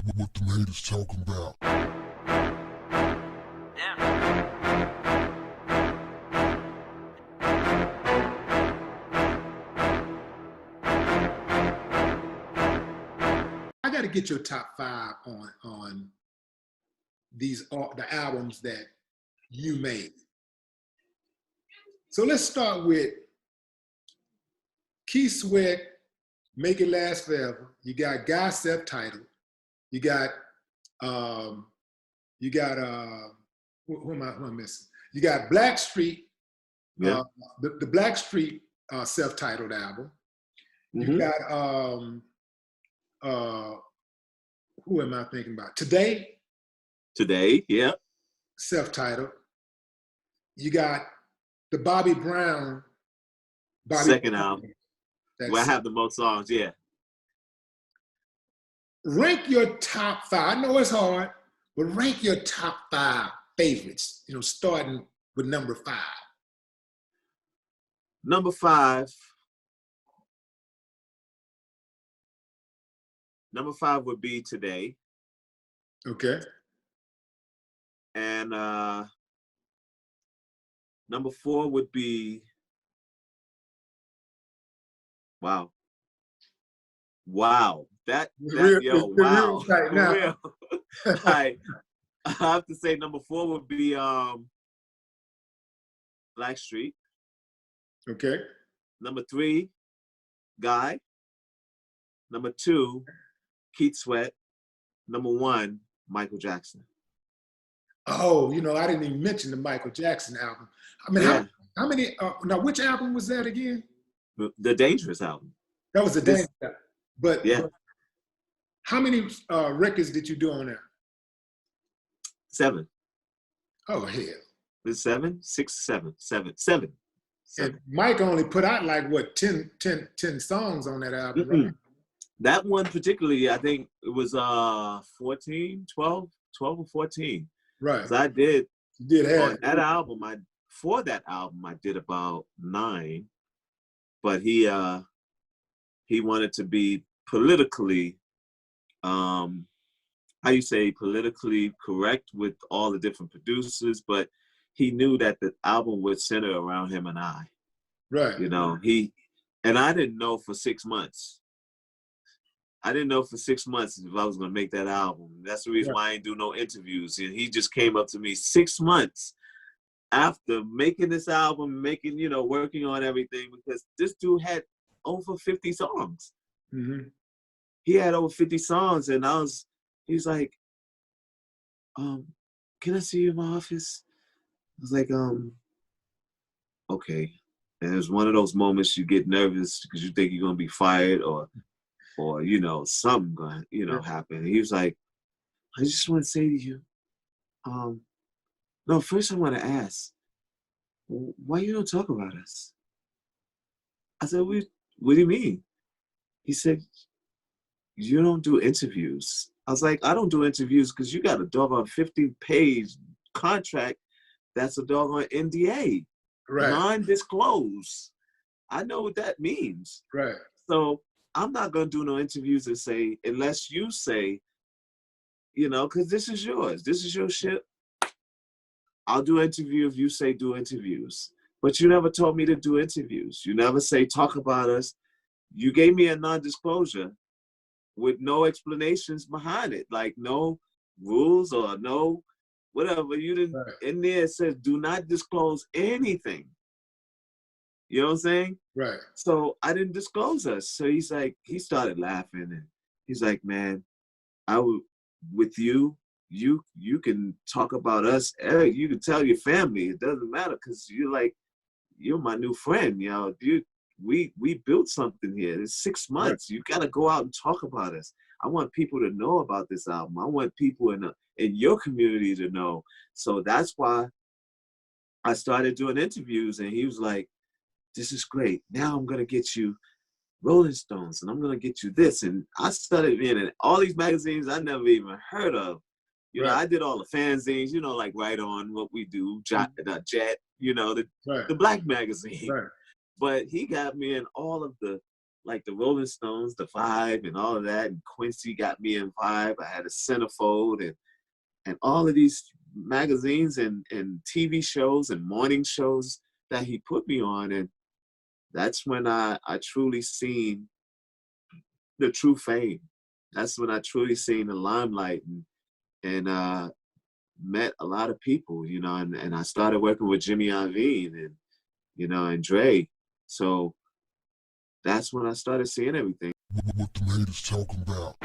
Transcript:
What them haters talking about? I got to get your top five on the albums that you made. So let's start with Key Sweat, Make It Last Forever. You got God Self-Titled. You got who am I missing? You got Black Street, Yeah. the Black Street self-titled album. You Mhm. got who am I thinking about? Today, Yeah. self-titled. You got the Bobby Brown. Second album. That's Where I have the most songs, yeah. Rank your top five. I know it's hard, but rank your top five favorites, starting with number five. Number five would be Today. Okay. And number four would be Wow. That Real, wow. right now. Real. I have to say number four would be Black Street. Okay. Number three, Guy. Number two, Keith Sweat. Number one, Michael Jackson. Oh, I didn't even mention the Michael Jackson album. I mean, Yeah. how many, now which album was that again? The Dangerous album. That was the Dangerous album. But, yeah. But how many records did you do on there? 7. Oh, hell. It's 7, 6, 7, 7, 7. And Mike only put out like, what, 10 songs on that album, right? That one particularly, I think it was 12 or 14. Right. So I did have on that album. For that album, I did about 9. But he wanted to be politically, how you say, politically correct with all the different producers, but he knew that the album would center around him and I. Right. And I didn't know for 6 months. I didn't know for 6 months if I was going to make that album. That's the reason why I didn't do no interviews. And he just came up to me 6 months after making this album, working on everything, because this dude had over 50 songs. Mm-hmm. He had over 50 songs, and he's like, can I see you in my office? I was like, okay. And it was one of those moments you get nervous because you think you're gonna be fired or something gonna happen. And he was like, I just want to say to you, no, first I want to ask, why you don't talk about us? I said, what do you mean? He said, you don't do interviews. I was like, I don't do interviews because you got a doggone 50-page contract that's a doggone NDA. Right. Non-disclose. I know what that means. Right. So I'm not going to do no interviews and say, unless you say, because this is yours. This is your shit. I'll do an interview if you say do interviews. But you never told me to do interviews. You never say talk about us. You gave me a non-disclosure with no explanations behind it, like no rules or no whatever. You didn't. Right. In there it says do not disclose anything. You know what I'm saying? Right. So I didn't disclose us. So he started laughing and he's like, man, with you can talk about us. You can tell your family. It doesn't matter because you're my new friend. We built something here. It's 6 months. Right. You got to go out and talk about us. I want people to know about this album. I want people in your community to know. So that's why I started doing interviews. And he was like, this is great. Now I'm going to get you Rolling Stones and I'm going to get you this. And I started being in all these magazines I never even heard of. I did all the fanzines, like Right On, What We Do, Jet, the Black magazine. Right. But he got me in all of the like the Rolling Stones, the Vibe, and all of that. And Quincy got me in Vibe. I had a centerfold and all of these magazines and TV shows and morning shows that he put me on. And that's when I truly seen the true fame. That's when I truly seen the limelight and met a lot of people, you know, and I started working with Jimmy Iovine and, you know, and Dre. So that's when I started seeing everything. What the haters talking about?